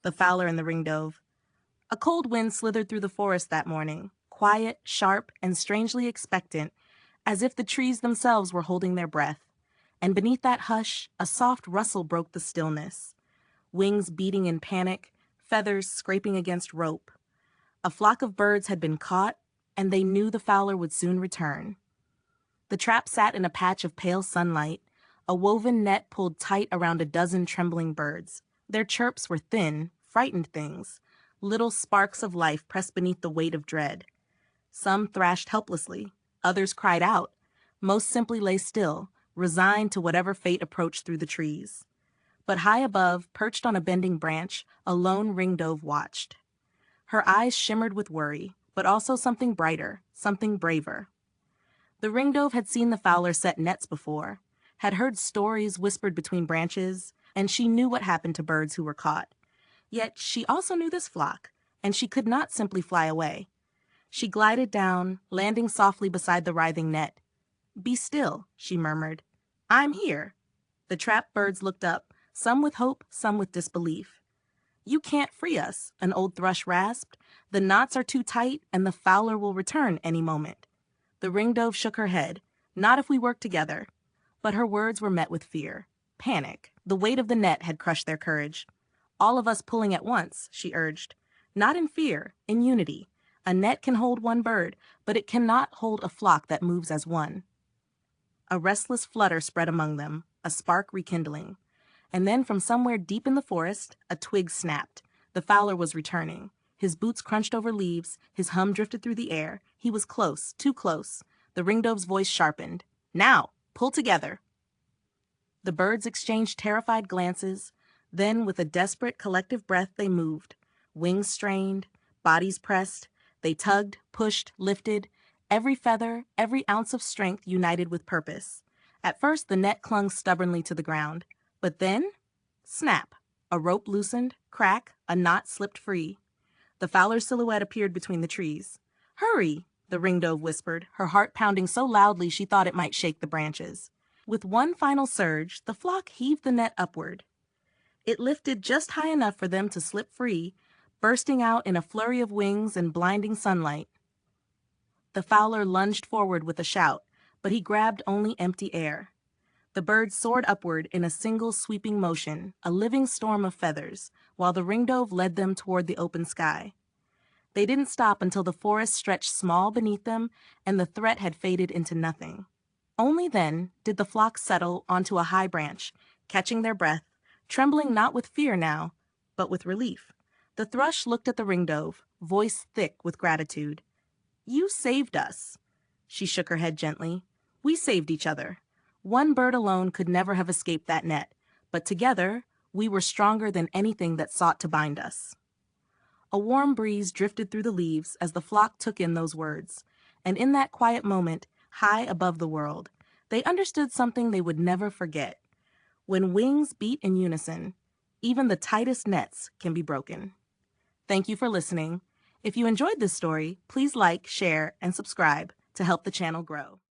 the Fowler and the Ringdove. A cold wind slithered through the forest that morning, quiet, sharp, and strangely expectant, as if the trees themselves were holding their breath. And beneath that hush, a soft rustle broke the stillness. Wings beating in panic, feathers scraping against rope. A flock of birds had been caught, and they knew the Fowler would soon return. The trap sat in a patch of pale sunlight, a woven net pulled tight around a dozen trembling birds. Their chirps were thin, frightened things, little sparks of life pressed beneath the weight of dread. Some thrashed helplessly, others cried out, most simply lay still, resigned to whatever fate approached through the trees. But high above, perched on a bending branch, a lone ringdove watched. Her eyes shimmered with worry, but also something brighter, something braver. The ringdove had seen the Fowler set nets before, had heard stories whispered between branches, and she knew what happened to birds who were caught. Yet she also knew this flock, and she could not simply fly away. She glided down, landing softly beside the writhing net. "Be still," she murmured. "I'm here." The trapped birds looked up, some with hope, some with disbelief. "You can't free us," an old thrush rasped. "The knots are too tight, and the Fowler will return any moment." The ringdove shook her head. "Not if we work together." But her words were met with fear, panic. The weight of the net had crushed their courage. "All of us pulling at once," she urged. "Not in fear, in unity. A net can hold one bird, but it cannot hold a flock that moves as one." A restless flutter spread among them, a spark rekindling. And then from somewhere deep in the forest, a twig snapped. The Fowler was returning. His boots crunched over leaves, his hum drifted through the air. He was close, too close. The ringdove's voice sharpened. "Now, pull together." The birds exchanged terrified glances. Then, with a desperate collective breath, they moved. Wings strained, bodies pressed. They tugged, pushed, lifted. Every feather, every ounce of strength united with purpose. At first, the net clung stubbornly to the ground. But then, snap! A rope loosened, crack, a knot slipped free. The Fowler's silhouette appeared between the trees. "Hurry!" the ringdove whispered, her heart pounding so loudly she thought it might shake the branches. With one final surge, the flock heaved the net upward. It lifted just high enough for them to slip free, bursting out in a flurry of wings and blinding sunlight. The Fowler lunged forward with a shout, but he grabbed only empty air. The birds soared upward in a single sweeping motion, a living storm of feathers, while the ringdove led them toward the open sky. They didn't stop until the forest stretched small beneath them and the threat had faded into nothing. Only then did the flock settle onto a high branch, catching their breath, trembling not with fear now, but with relief. The thrush looked at the ringdove, voice thick with gratitude. "You saved us." She shook her head gently. "We saved each other. One bird alone could never have escaped that net, but together we were stronger than anything that sought to bind us." A warm breeze drifted through the leaves as the flock took in those words, and in that quiet moment, high above the world, they understood something they would never forget. When wings beat in unison, even the tightest nets can be broken. Thank you for listening. If you enjoyed this story, please like, share, and subscribe to help the channel grow.